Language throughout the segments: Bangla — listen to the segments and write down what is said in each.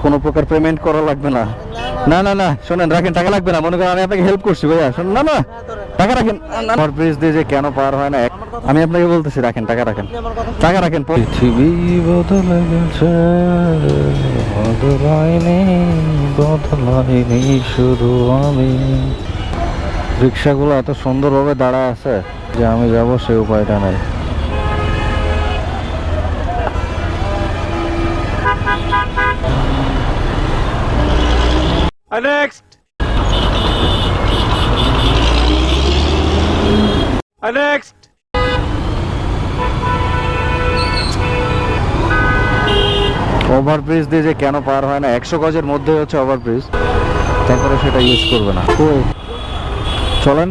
কোনো প্রকার পেমেন্ট করা লাগবে না। না না না শোনেন, রাখেন, টাকা লাগবে না। মনে করেন আমি আপনাকে হেল্প করছি ভাইয়া, শোনেন। না না, টাকা রাখেন। ওভারব্রিজ দিয়ে যে কেন পার হয় না, আমি আপনাকে বলতেছি, রাখেন, টাকা রাখেন, টাকা রাখেন। পৃথিবী বদলে গেছে, বদলাইনি, বদলাইনি শুধু আমি। রিক্সাগুলো এত সুন্দরভাবে দাঁড়া আছে যে আমি যাব সেই উপায়টা নাই। Next. Next. ওভারব্রিজ দিয়ে যে কেন পার হয় না, 100 গজের মধ্যে হচ্ছে ওভারব্রিজ, তারপরে সেটা ইউজ করবে না। চলেন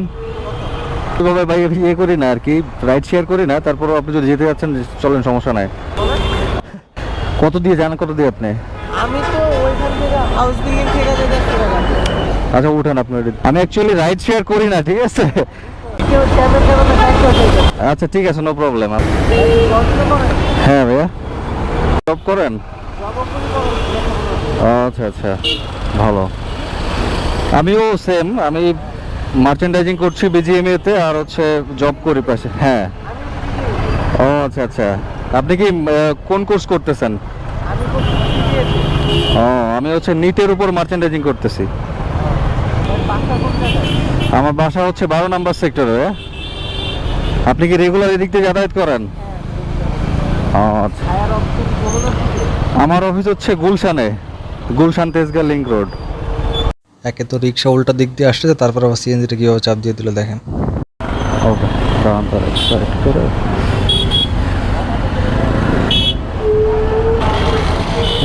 এভাবে ভাই ইয়ে করি না আর কি, রাইড শেয়ার করি না। তারপরে আপনি যদি যেতে যাচ্ছেন চলেন, সমস্যা নাই। কত দিয়ে যান, কত দিয়ে আপনি? আমি তো ওইখান থেকে হাউস বিল্ডিং থেকে যেতে শুরু করি। আচ্ছা উঠেন আপনি। আমি অ্যাকচুয়ালি রাইড শেয়ার করি না, ঠিক আছে? কেউ ট্যাবের ট্যাবের ব্যাক করে দেয়। আচ্ছা ঠিক আছে, নো প্রবলেম। এই গল্পটা করে হ্যাঁ ভাইয়া, জব করেন? জবাবপুরি করে আচ্ছা আচ্ছা, ভালো। আমিও সেম, আমি মার্চেন্ডাইজিং করছি বিজিএমএ তে, আর হচ্ছে জব করি পাশে। হ্যাঁ। ও আচ্ছা আচ্ছা, আপনি কি কোন কোর্স করতেছেন? আমি করছি দিয়েছি ও, আমি হচ্ছে নিটের উপর মার্চেন্ডাইজিং করতেছি। বাসা করতে যায়। আমার বাসা হচ্ছে 12 নম্বর সেক্টরে। আপনি কি রেগুলার এদিক দিয়ে যাতায়াত করেন? ও আচ্ছা। ফায়ার অফিস বলুন। আমার অফিস হচ্ছে গুলশানে, গুলশান তেজগাঁ লিংক রোড। একে তো রিক্সা উল্টা দিক দিয়ে আসছে, তারপর আবার সিএনজিটা কীভাবে চাপ দিয়ে দিল দেখেন। ওকে, দাঁড়ান তার সাইড করে।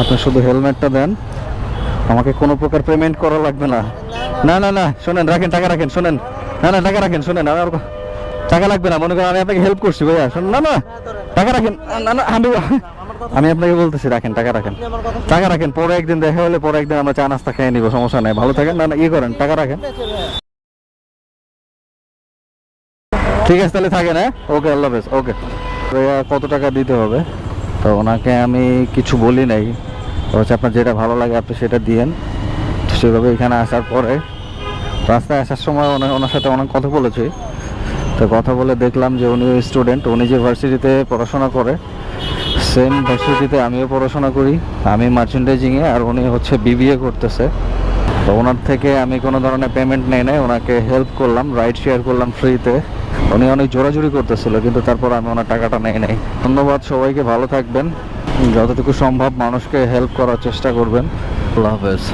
আপনি শুধু হেলমেটটা দেন, আমাকে কোনো প্রকার পেমেন্ট করা লাগবে না। না না না শোনেন, রাখেন, টাকা রাখেন, শোনেন। না না, টাকা রাখেন, শোনেন। আমার টাকা লাগবে না। মনে করেন আমি আপনাকে হেল্প করছি ভাইয়া, শোনেন। না না, টাকা রাখেন। না না, আমি আপনাকে বলতেছি, রাখেন, টাকা রাখেন, আমার কথা টাকা রাখেন। পরে একদিন দেখা হলে পরে একদিন আমরা চা নাস্তা খেয়ে নিবো, সমস্যা নাই। ভালো থাকেন। না না, ইয়ে করেন, টাকা রাখেন। ঠিক আছে তাহলে, থাকেন। হ্যাঁ, ওকে, আল্লাহ হাফেজ। ওকে ভাইয়া, কত টাকা দিতে হবে? তো ওনাকে আমি কিছু বলি নাই, তো হচ্ছে আপনার যেটা ভালো লাগে আপনি সেটা দিয়েন। তো সেভাবে এখানে আসার পরে রাস্তায় আসার সময় ওনার সাথে অনেক কথা বলেছি। তো কথা বলে দেখলাম যে উনি স্টুডেন্ট, উনি যে ভার্সিটিতে পড়াশোনা করে সেম ভার্সিটিতে আমিও পড়াশোনা করি। আমি মার্চেন্ডাইজিংয়ে, আর উনি হচ্ছে বিবিএ করতেছে। তো ওনার থেকে আমি কোনো ধরনের পেমেন্ট নেই নাই, ওনাকে হেল্প করলাম, রাইড শেয়ার করলাম ফ্রিতে। উনি অনেক জোরাজুরি করতেছিল, কিন্তু তারপর আমি ওনার টাকাটা নেই নাই। ধন্যবাদ সবাইকে, ভালো থাকবেন, যতটুকু সম্ভব মানুষকে হেল্প করার চেষ্টা করবেন। আল্লাহ হাফেজ।